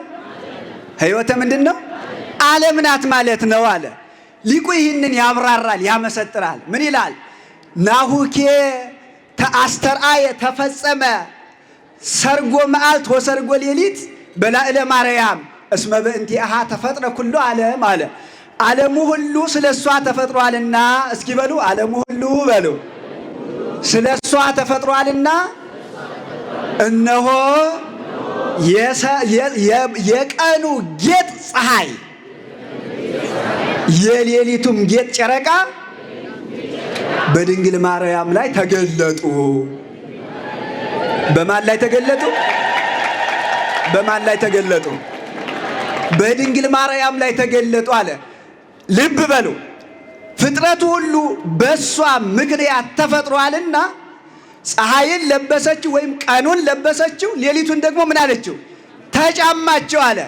ሕይወተ ምንድን ነው? ዓለም ናት ማለት ነው አለ ሊቁ። ይህንን ያብራራል፣ ያመሰጥራል። ምን ይላል? ናሁኬ ተአስተርአየ ተፈጸመ ሰርጎ መዓልት ወሰርጎ ሌሊት በላዕለ ማርያም እስመ በእንቲአሃ ተፈጥረ ኩሉ ዓለም አለ። ዓለሙ ሁሉ ስለ እሷ ተፈጥሯልና፣ እስኪ በሉ ዓለሙ ሁሉ በሉ ስለ እሷ ተፈጥሯልና፣ እነሆ የቀኑ ጌጥ ፀሐይ የሌሊቱም ጌጥ ጨረቃ በድንግል ማርያም ላይ ተገለጡ። በማን ላይ ተገለጡ? በማን ላይ ተገለጡ? በድንግል ማርያም ላይ ተገለጡ አለ። ልብ በሉ፣ ፍጥረቱ ሁሉ በእሷ ምክንያት ተፈጥሯልና ፀሐይን ለበሰችው ወይም ቀኑን ለበሰችው፣ ሌሊቱን ደግሞ ምን አለችው? ተጫማቸው አለ።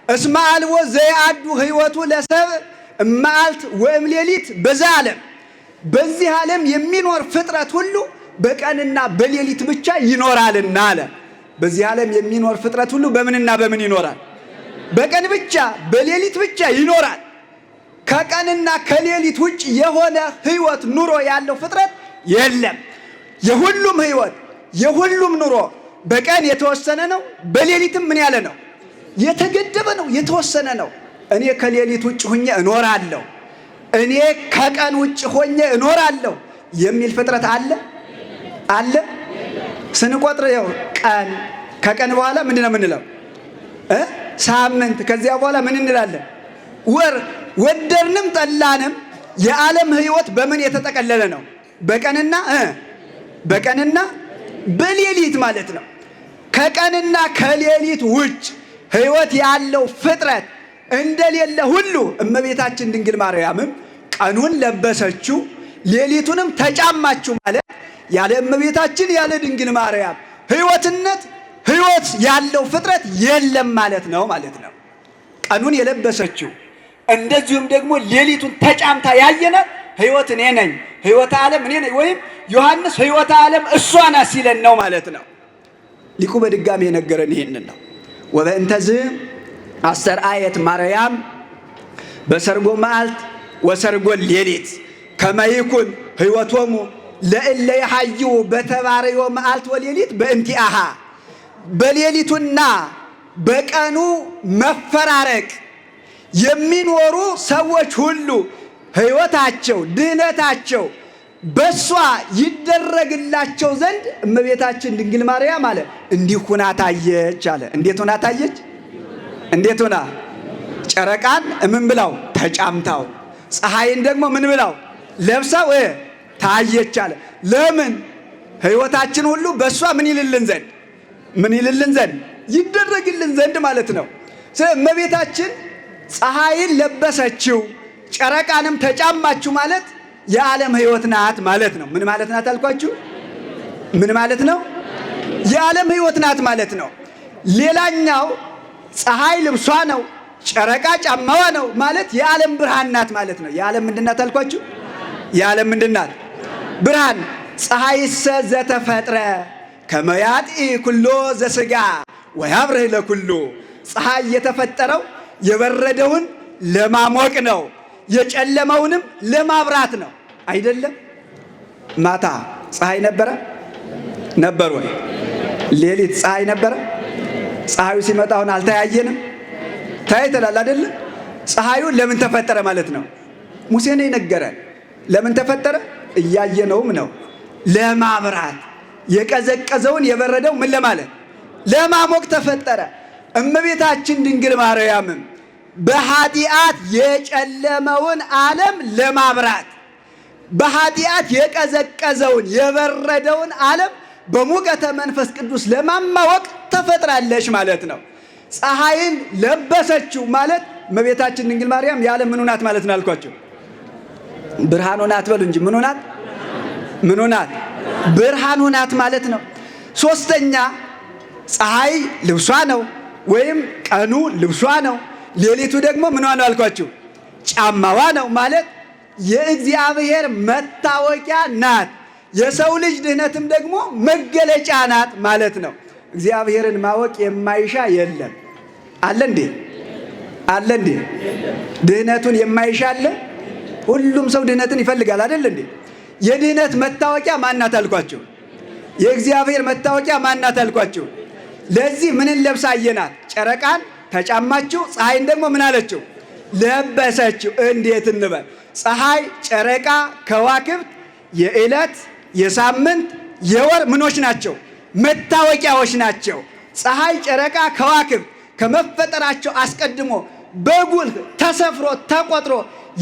እስመ አልቦ ዘየአዱ ሕይወቱ ለሰብእ እመዓልት ወእም ሌሊት በዛ ዓለም። በዚህ ዓለም የሚኖር ፍጥረት ሁሉ በቀንና በሌሊት ብቻ ይኖራልና አለ። በዚህ ዓለም የሚኖር ፍጥረት ሁሉ በምንና በምን ይኖራል? በቀን ብቻ በሌሊት ብቻ ይኖራል። ከቀንና ከሌሊት ውጭ የሆነ ሕይወት ኑሮ ያለው ፍጥረት የለም። የሁሉም ሕይወት የሁሉም ኑሮ በቀን የተወሰነ ነው፣ በሌሊትም ምን ያለ ነው? የተገደበ ነው፣ የተወሰነ ነው። እኔ ከሌሊት ውጭ ሆኜ እኖራለሁ፣ እኔ ከቀን ውጭ ሆኜ እኖራለሁ የሚል ፍጥረት አለ? አለ? ስንቆጥር ያው ቀን፣ ከቀን በኋላ ምንድን ነው የምንለው? ሳምንት፣ ከዚያ በኋላ ምን እንላለን? ወር። ወደድንም ጠላንም የዓለም ሕይወት በምን የተጠቀለለ ነው? በቀንና በሌሊት ማለት ነው። ከቀንና ከሌሊት ውጭ ሕይወት ያለው ፍጥረት እንደሌለ ሁሉ እመቤታችን ድንግል ማርያምም ቀኑን ለበሰችው ሌሊቱንም ተጫማችው ማለት ያለ እመቤታችን ያለ ድንግል ማርያም ሕይወት ያለው ፍጥረት የለም ማለት ነው። ቀኑን የለበሰችው እንደዚሁም ደግሞ ሌሊቱን ተጫምታ ያየናት ሕይወት እኔ ነኝ፣ ሕይወተ ዓለም እኔ ነኝ፣ ወይም ዮሐንስ ሕይወተ ዓለም እሷ ናት ሲለን ነው ማለት ነው። ሊቁ በድጋሚ የነገረን ይሄንን ነው። ወበእንተዝ አስተርአየት ማርያም በሰርጎ መዓልት ወሰርጎ ሌሊት ከመ ይኩን ሕይወቶሙ ለእለ ይሐዩ በተባረዮ መዓልት ወሌሊት በእንቲአሃ። በሌሊቱና በቀኑ መፈራረቅ የሚኖሩ ሰዎች ሁሉ ሕይወታቸው ድህነታቸው በሷ ይደረግላቸው ዘንድ እመቤታችን ድንግል ማርያም አለ እንዲህ ሆና ታየች አለ። እንዴት ሆና ታየች? እንዴት ሆና? ጨረቃን ምን ብላው? ተጫምታው። ፀሐይን ደግሞ ምን ብላው? ለብሳው ታየች አለ። ለምን? ሕይወታችን ሁሉ በሷ ምን ይልልን ዘንድ ይደረግልን ዘንድ ማለት ነው። እመቤታችን ፀሐይን ለበሰችው ጨረቃንም ተጫማችው ማለት የዓለም ሕይወት ናት ማለት ነው። ምን ማለት ናት አልኳችሁ? ምን ማለት ነው? የዓለም ሕይወት ናት ማለት ነው። ሌላኛው ፀሐይ ልብሷ ነው፣ ጨረቃ ጫማዋ ነው ማለት የዓለም ብርሃን ናት ማለት ነው። የዓለም ምንድን ናት አልኳችሁ? የዓለም ምንድን ናት? ብርሃን። ፀሐይሰ ዘተፈጥረ ከመ ያጥኢ ኩሎ ዘሥጋ ወያብርህ ለኩሉ። ፀሐይ የተፈጠረው የበረደውን ለማሞቅ ነው፣ የጨለመውንም ለማብራት ነው። አይደለም? ማታ ፀሐይ ነበረ ነበር ወይ? ሌሊት ፀሐይ ነበረ? ፀሐዩ ሲመጣ አሁን አልተያየንም? ታይተናል አይደለ? ፀሐዩ ለምን ተፈጠረ ማለት ነው? ሙሴ ነው የነገረን። ለምን ተፈጠረ? እያየነውም ነው። ለማብራት። የቀዘቀዘውን የበረደው ምን ለማለት? ለማሞቅ ተፈጠረ። እመቤታችን ድንግል ማርያምም በኃጢአት የጨለመውን ዓለም ለማብራት፣ በኃጢአት የቀዘቀዘውን የበረደውን ዓለም በሙቀተ መንፈስ ቅዱስ ለማማወቅ ተፈጥራለች ማለት ነው። ፀሐይን ለበሰችው ማለት እመቤታችን ድንግል ማርያም የዓለም ምኑ ናት ማለት ነው አልኳቸው? ብርሃኑ ናት በሉ እንጂ ምኑ ናት? ምኑ ናት? ብርሃኑ ናት ማለት ነው። ሶስተኛ ፀሐይ ልብሷ ነው ወይም ቀኑ ልብሷ ነው፣ ሌሊቱ ደግሞ ምኗ ነው አልኳችሁ? ጫማዋ ነው ማለት የእግዚአብሔር መታወቂያ ናት። የሰው ልጅ ድህነትም ደግሞ መገለጫ ናት ማለት ነው። እግዚአብሔርን ማወቅ የማይሻ የለም። አለ እንዴ? አለ እንዴ? ድህነቱን የማይሻ አለ? ሁሉም ሰው ድህነትን ይፈልጋል አይደል እንዴ? የድህነት መታወቂያ ማናት አልኳችሁ? የእግዚአብሔር መታወቂያ ማናት አልኳችሁ? ለዚህ ምንን ለብሳ አየናት? ጨረቃን ተጫማችሁ፣ ፀሐይን ደግሞ ምን አለችው? ለበሰችው። እንዴት እንበል? ፀሐይ፣ ጨረቃ፣ ከዋክብት የዕለት የሳምንት የወር ምኖች ናቸው? መታወቂያዎች ናቸው። ፀሐይ፣ ጨረቃ፣ ከዋክብት ከመፈጠራቸው አስቀድሞ በጉልህ ተሰፍሮ ተቆጥሮ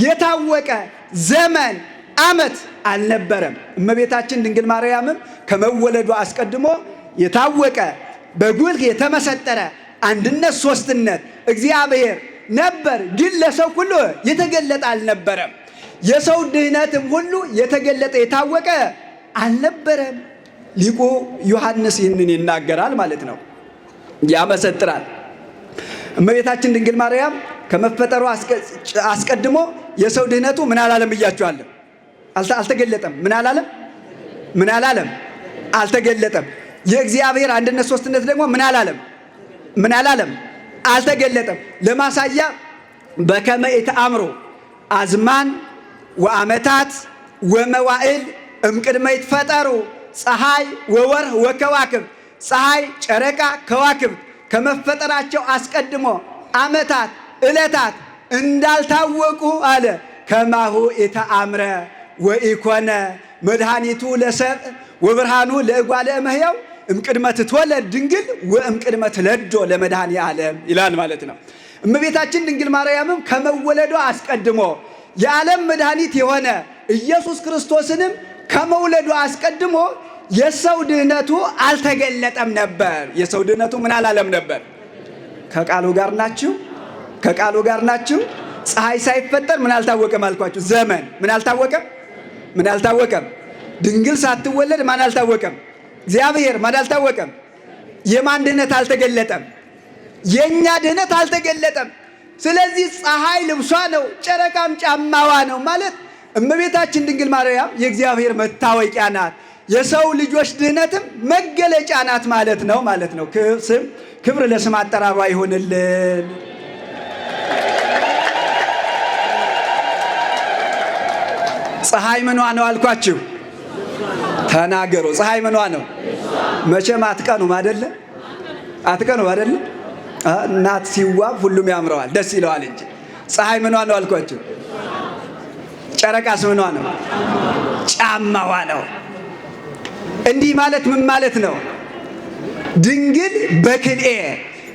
የታወቀ ዘመን ዓመት አልነበረም። እመቤታችን ድንግል ማርያምም ከመወለዷ አስቀድሞ የታወቀ በጉልህ የተመሰጠረ አንድነት ሶስትነት እግዚአብሔር ነበር፣ ግን ለሰው ሁሉ የተገለጠ አልነበረም። የሰው ድህነትም ሁሉ የተገለጠ የታወቀ አልነበረም። ሊቁ ዮሐንስ ይህንን ይናገራል ማለት ነው፣ ያመሰጥራል። እመቤታችን ድንግል ማርያም ከመፈጠሩ አስቀድሞ የሰው ድህነቱ ምን አላለም ብያችኋለሁ? አልተገለጠም። ምን አላለም? ምን አላለም? አልተገለጠም። የእግዚአብሔር አንድነት ሶስትነት ደግሞ ምን አላለም? ምን አላለም? አልተገለጠም። ለማሳያ በከመ ኢተአምሮ አዝማን ወአመታት ወመዋዕል እምቅድመ ይትፈጠሩ ፀሐይ ወወርህ ወከዋክብ። ፀሐይ፣ ጨረቃ፣ ከዋክብት ከመፈጠራቸው አስቀድሞ ዓመታት፣ ዕለታት እንዳልታወቁ አለ። ከማሁ ኢተአምረ ወኢኮነ መድኃኒቱ ለሰብእ ወብርሃኑ ለእጓለ እመሕያው እምቅድመ ትትወለድ ድንግል ወእምቅድመ ትለዶ ለመድኃኔ ዓለም ይላል ማለት ነው። እመቤታችን ድንግል ማርያምም ከመወለዷ አስቀድሞ የዓለም መድኃኒት የሆነ ኢየሱስ ክርስቶስንም ከመውለዷ አስቀድሞ የሰው ድህነቱ አልተገለጠም ነበር። የሰው ድህነቱ ምን አላለም ነበር? ከቃሉ ጋር ናችሁ? ከቃሉ ጋር ናችሁ? ፀሐይ ሳይፈጠር ምን አልታወቀም አልኳችሁ? ዘመን ምን አልታወቀም? ምን አልታወቀም? ድንግል ሳትወለድ ማን አልታወቀም? እግዚአብሔር ማን አልታወቀም? የማን ድህነት አልተገለጠም? የእኛ ድህነት አልተገለጠም። ስለዚህ ፀሐይ ልብሷ ነው፣ ጨረቃም ጫማዋ ነው ማለት እመቤታችን ድንግል ማርያም የእግዚአብሔር መታወቂያ ናት፣ የሰው ልጆች ድህነትም መገለጫ ናት ማለት ነው ነው። ክብር ለስም አጠራሯ ይሆንልን። ፀሐይ ምኗ ነው አልኳችሁ? ተናገሩ። ፀሐይ ምኗ ነው? መቼም አትቀኑም አይደለ? አትቀኑም አይደለ? እናት ሲዋብ ሁሉም ያምረዋል፣ ደስ ይለዋል እንጂ። ፀሐይ ምኗ ነው አልኳችሁ? ጨረቃስ ምኗ ነው? ጫማዋ ነው። እንዲህ ማለት ምን ማለት ነው? ድንግል በክልኤ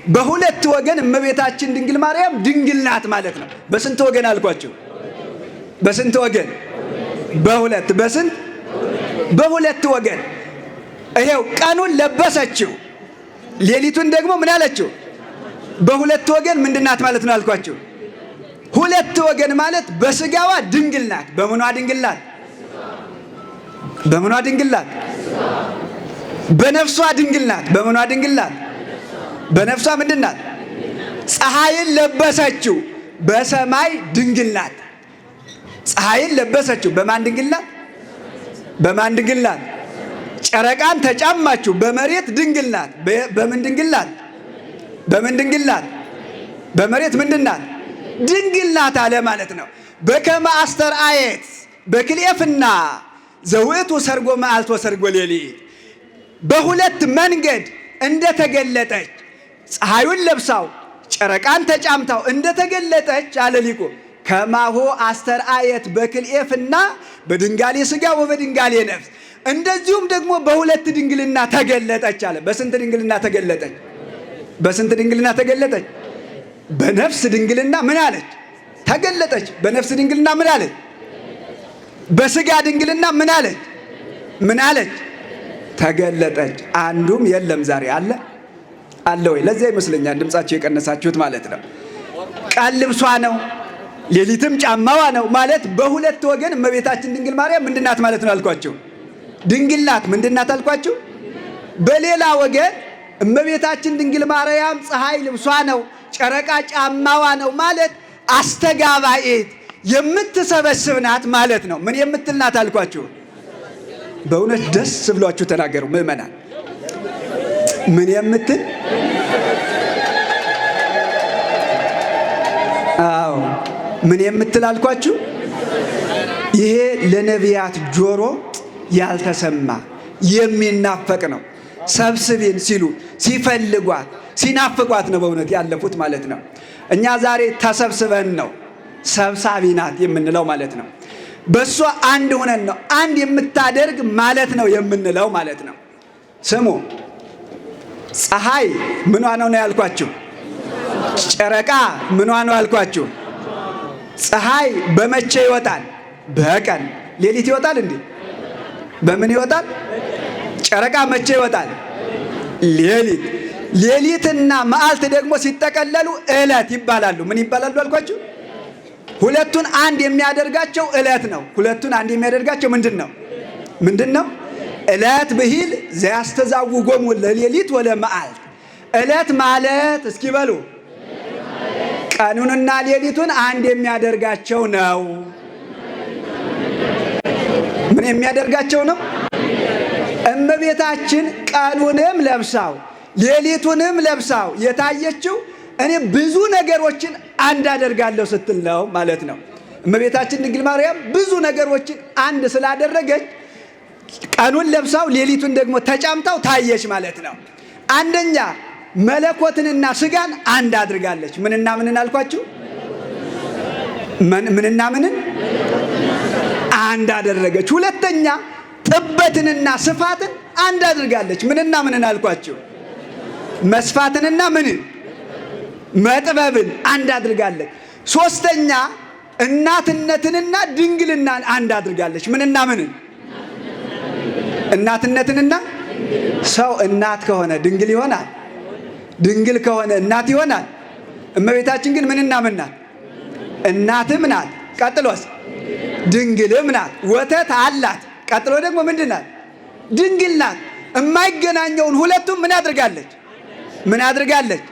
በሁለት ወገን እመቤታችን ድንግል ማርያም ድንግል ናት ማለት ነው። በስንት ወገን አልኳችሁ? በስንት ወገን? በሁለት። በስንት? በሁለት ወገን። ይሄው ቀኑን ለበሰችው፣ ሌሊቱን ደግሞ ምን አለችው? በሁለት ወገን ምንድናት ማለት ነው አልኳችሁ? ሁለት ወገን ማለት በስጋዋ ድንግል ናት። በምኗ ድንግል ናት? በምኗ ድንግል ናት? በነፍሷ ድንግል ናት። በምኗ ድንግል ናት? በነፍሷ ምንድን ናት? ፀሐይን ለበሰችው፣ በሰማይ ድንግል ናት። ፀሐይን ለበሰችው፣ በማን ድንግል ናት? በማን ድንግል ናት? ጨረቃን ተጫማችው፣ በመሬት ድንግል ናት። በምን ድንግል ናት? በምን ድንግል ናት? በመሬት ምንድን ናት? ድንግል ናት አለ ማለት ነው። በከመ አስተርአየት በክልኤፍና ዘውእቱ ሰርጎ መዓልት ወሰርጎ ሌሊት፣ በሁለት መንገድ እንደተገለጠች ፀሐዩን ለብሳው ጨረቃን ተጫምታው እንደተገለጠች አለ ሊቁ። ከማሆ አስተርአየት በክልኤፍና በድንጋሌ ሥጋ ወበድንጋሌ ነፍስ፣ እንደዚሁም ደግሞ በሁለት ድንግልና ተገለጠች አለ። በስንት ድንግልና ተገለጠች? በስንት ድንግልና ተገለጠች? በነፍስ ድንግልና ምን አለች? ተገለጠች። በነፍስ ድንግልና ምን አለች? በሥጋ ድንግልና ምን አለች? ምን አለች? ተገለጠች። አንዱም የለም ዛሬ አለ አለ ወይ? ለዚያ ይመስለኛል ድምጻቸው የቀነሳችሁት ማለት ነው። ቀን ልብሷ ነው፣ ሌሊትም ጫማዋ ነው ማለት በሁለት ወገን እመቤታችን ድንግል ማርያም ምንድናት ማለት ነው አልኳችሁ? ድንግል ናት። ምንድናት አልኳችሁ? በሌላ ወገን እመቤታችን ድንግል ማርያም ፀሐይ ልብሷ ነው፣ ጨረቃ ጫማዋ ነው ማለት አስተጋባኤት የምትሰበስብ ናት ማለት ነው። ምን የምትል ናት አልኳችሁ? በእውነት ደስ ብሏችሁ ተናገሩ ምእመናን። ምን የምትል? አዎ ምን የምትል አልኳችሁ? ይሄ ለነቢያት ጆሮ ያልተሰማ የሚናፈቅ ነው። ሰብስቤን ሲሉ ሲፈልጓት ሲናፍቋት ነው በእውነት ያለፉት ማለት ነው። እኛ ዛሬ ተሰብስበን ነው ሰብሳቢ ናት የምንለው ማለት ነው። በእሷ አንድ ሆነን ነው አንድ የምታደርግ ማለት ነው የምንለው ማለት ነው። ስሙ፣ ፀሐይ ምኗ ነው ነው ያልኳችሁ? ጨረቃ ምኗ ነው ያልኳችሁ? ፀሐይ በመቼ ይወጣል? በቀን። ሌሊት ይወጣል እንዴ? በምን ይወጣል? ጨረቃ መቼ ይወጣል? ሌሊት። ሌሊትና መዓልት ደግሞ ሲጠቀለሉ ዕለት ይባላሉ። ምን ይባላሉ አልኳችሁ? ሁለቱን አንድ የሚያደርጋቸው ዕለት ነው። ሁለቱን አንድ የሚያደርጋቸው ምንድን ነው? ምንድን ነው? ዕለት ብሂል ዘያስተዛውጎሙ ለሌሊት ወለመዓልት። ዕለት ማለት እስኪ በሉ ቀኑንና ሌሊቱን አንድ የሚያደርጋቸው ነው። ምን የሚያደርጋቸው ነው? እመቤታችን ቀኑንም ለብሳው ሌሊቱንም ለብሳው የታየችው እኔ ብዙ ነገሮችን አንድ አደርጋለሁ ስትል ነው ማለት ነው። እመቤታችን ድንግል ማርያም ብዙ ነገሮችን አንድ ስላደረገች ቀኑን ለብሳው ሌሊቱን ደግሞ ተጫምታው ታየች ማለት ነው። አንደኛ መለኮትንና ሥጋን አንድ አድርጋለች። ምንና ምንን አልኳችሁ? ምንና ምንን አንድ አደረገች። ሁለተኛ ጥበትንና ስፋትን አንድ አድርጋለች። ምንና ምንን አልኳችሁ? መስፋትንና ምንን መጥበብን አንድ አድርጋለች። ሶስተኛ እናትነትንና ድንግልናን አንድ አድርጋለች። ምንና ምንን? እናትነትንና ሰው እናት ከሆነ ድንግል ይሆናል፣ ድንግል ከሆነ እናት ይሆናል። እመቤታችን ግን ምንና ምን ናት? እናትም ናት። ቀጥሎስ ድንግልም ናት። ወተት አላት። ቀጥሎ ደግሞ ምንድን ናት? ድንግል ናት። የማይገናኘውን ሁለቱም ምን አድርጋለች? ምን አድርጋለች?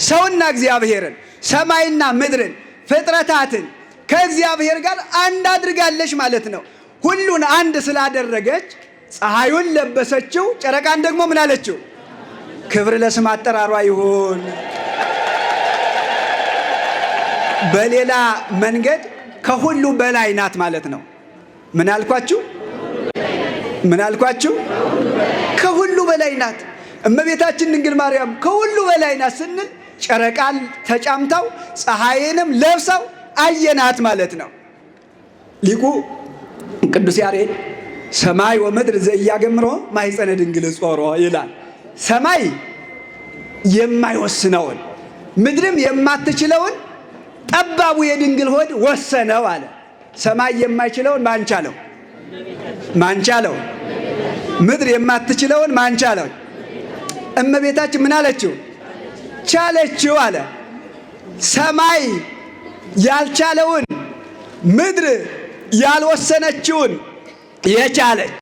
ሰውና እግዚአብሔርን፣ ሰማይና ምድርን፣ ፍጥረታትን ከእግዚአብሔር ጋር አንድ አድርጋለች ማለት ነው። ሁሉን አንድ ስላደረገች ፀሐዩን ለበሰችው፣ ጨረቃን ደግሞ ምን አለችው? ክብር ለስም አጠራሯ ይሁን። በሌላ መንገድ ከሁሉ በላይ ናት ማለት ነው። ምን አልኳችሁ? ምን አልኳችሁ? ከሁሉ በላይ ናት እመቤታችን ድንግል ማርያም። ከሁሉ በላይ ናት ስንል ጨረቃን ተጫምታው ፀሐይንም ለብሳው አየናት ማለት ነው። ሊቁ ቅዱስ ያሬድ ሰማይ ወምድር ዘኢያገምሮ ማኅፀነ ድንግል ጾሮ ይላል። ሰማይ የማይወስነውን ምድርም የማትችለውን ጠባቡ የድንግል ሆድ ወሰነው አለ። ሰማይ የማይችለውን ማን ቻለው? ማን ቻለው? ምድር የማትችለውን ማን ቻለው? እመቤታችን ምን አለችው? ቻለችው አለ። ሰማይ ያልቻለውን ምድር ያልወሰነችውን የቻለች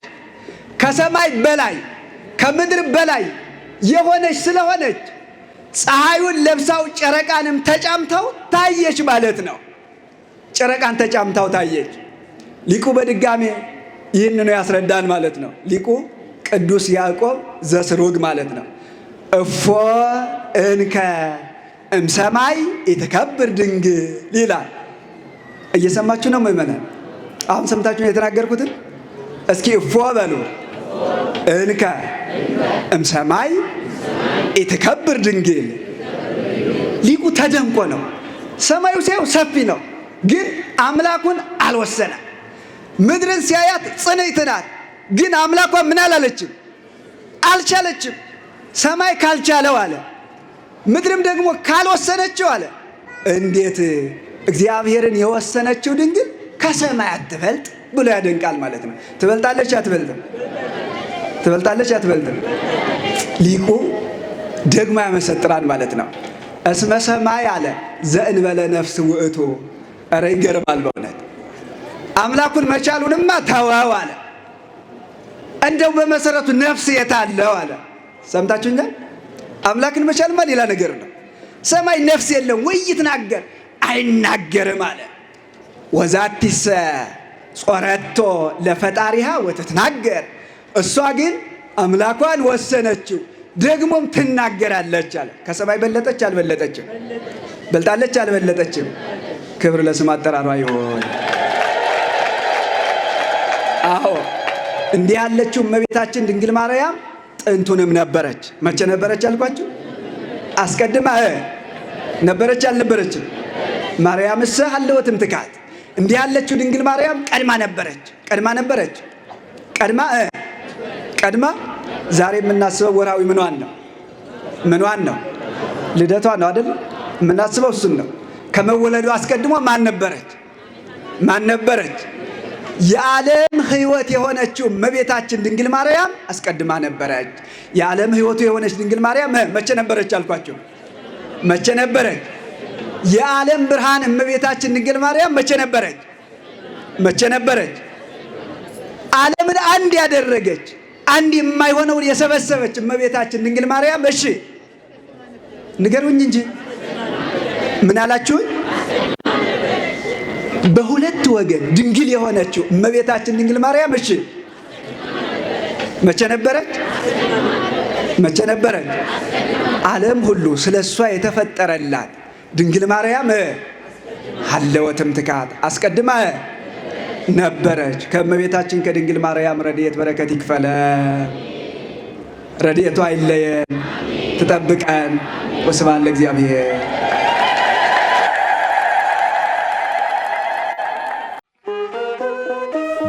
ከሰማይ በላይ ከምድር በላይ የሆነች ስለሆነች ፀሐዩን ለብሳው ጨረቃንም ተጫምታው ታየች ማለት ነው። ጨረቃን ተጫምታው ታየች። ሊቁ በድጋሜ ይህን ነው ያስረዳን ማለት ነው። ሊቁ ቅዱስ ያዕቆብ ዘስሩግ ማለት ነው። እፎ እንከ እምሰማይ የተከብር ድንግል ይላል። እየሰማችሁ ነው ምእመናን? አሁን ሰምታችሁ ነው የተናገርኩትን? እስኪ እፎ በሉ። እንከ እምሰማይ የተከብር ድንግል። ሊቁ ተደንቆ ነው። ሰማዩ ሲያዩ ሰፊ ነው፣ ግን አምላኩን አልወሰነም። ምድርን ሲያያት ጽንዕት ናት፣ ግን አምላኳ ምን አላለችም? አልቻለችም። ሰማይ ካልቻለው አለ፣ ምድርም ደግሞ ካልወሰነችው አለ፣ እንዴት እግዚአብሔርን የወሰነችው ድንግል ከሰማይ አትበልጥ ብሎ ያደንቃል ማለት ነው። ትበልጣለች አትበልጥም? ትበልጣለች አትበልጥም? ሊቁ ደግሞ ያመሰጥራል ማለት ነው። እስመ ሰማይ አለ ዘእንበለ ነፍስ ውእቱ። ኧረ ይገርማል በእውነት አምላኩን መቻሉንማ ተወው አለ። እንደው በመሰረቱ ነፍስ የታለው አለ። ሰምታችሁኛል? አምላክን መቻልማ ሌላ ነገር ነው። ሰማይ ነፍስ የለም ወይ ይትናገር? አይናገርም አለ። ወዛቲሰ ጾረቶ ለፈጣሪሃ ወትትናገር። እሷ ግን አምላኳን ወሰነችው ደግሞም ትናገራለች አለ። ከሰማይ በለጠች አልበለጠችም? በልጣለች አልበለጠችም? ክብር ለስም አጠራሯ ይሁን። አዎ እንዲህ ያለችው እመቤታችን ድንግል ማርያም ጥንቱንም ነበረች። መቼ ነበረች አልኳችሁ? አስቀድማ ነበረች አልነበረችም? ማርያምስ ሀለወትም ትካት። እንዲህ ያለችው ድንግል ማርያም ቀድማ ነበረች። ቀድማ ነበረች። ቀድማ ዛሬ የምናስበው ወርሃዊ ምኗን ነው? ምኗን ነው? ልደቷ ነው አይደል? የምናስበው እሱን ነው። ከመወለዱ አስቀድሞ ማን ነበረች? ማን ነበረች? የዓለም ሕይወት የሆነችው እመቤታችን ድንግል ማርያም አስቀድማ ነበረች። የዓለም ሕይወቱ የሆነች ድንግል ማርያም መቼ ነበረች አልኳቸው? መቼ ነበረች? የዓለም ብርሃን እመቤታችን ድንግል ማርያም መቼ ነበረች? መቼ ነበረች? ዓለምን አንድ ያደረገች አንድ የማይሆነውን የሰበሰበች እመቤታችን ድንግል ማርያም እሺ ንገሩኝ እንጂ ምን አላችሁኝ? በሁለት ወገን ድንግል የሆነችው እመቤታችን ድንግል ማርያም እሺ መቼ ነበረች? መቼ ነበረች? ዓለም ሁሉ ስለ እሷ የተፈጠረላት ድንግል ማርያም ሀለወትም ትካት አስቀድማ ነበረች። ከእመቤታችን ከድንግል ማርያም ረድኤት በረከት ይክፈለን። ረድኤቷ አይለየን፣ ትጠብቀን። ወስብሐት ለእግዚአብሔር።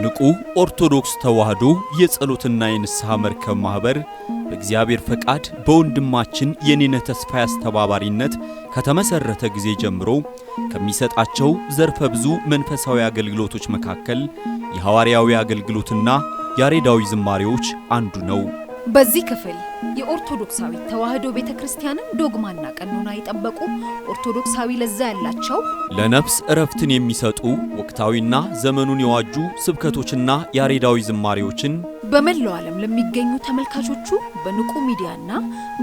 ንቁ ኦርቶዶክስ ተዋሕዶ የጸሎትና የንስሐ መርከብ ማኅበር በእግዚአብሔር ፈቃድ በወንድማችን የኔነህ ተስፋዬ አስተባባሪነት ከተመሰረተ ጊዜ ጀምሮ ከሚሰጣቸው ዘርፈ ብዙ መንፈሳዊ አገልግሎቶች መካከል የሐዋርያዊ አገልግሎትና ያሬዳዊ ዝማሬዎች አንዱ ነው። በዚህ ክፍል የኦርቶዶክሳዊት ተዋሕዶ ቤተክርስቲያንን ዶግማና ቀኖና የጠበቁ ኦርቶዶክሳዊ ለዛ ያላቸው ለነፍስ እረፍትን የሚሰጡ ወቅታዊና ዘመኑን የዋጁ ስብከቶችና ያሬዳዊ ዝማሬዎችን በመላው ዓለም ለሚገኙ ተመልካቾቹ በንቁ ሚዲያና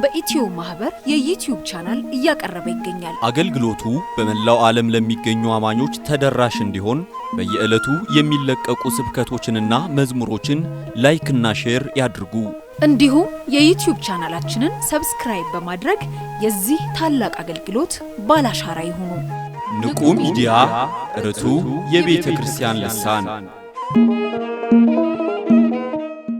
በኢትዮ ማህበር የዩቲዩብ ቻናል እያቀረበ ይገኛል። አገልግሎቱ በመላው ዓለም ለሚገኙ አማኞች ተደራሽ እንዲሆን በየዕለቱ የሚለቀቁ ስብከቶችንና መዝሙሮችን ላይክና ሼር ያድርጉ። እንዲሁም የዩቲዩብ ቻናላችንን ሰብስክራይብ በማድረግ የዚህ ታላቅ አገልግሎት ባላሻራ ይሁኑ። ንቁ ሚዲያ ርቱ የቤተ ክርስቲያን ልሳን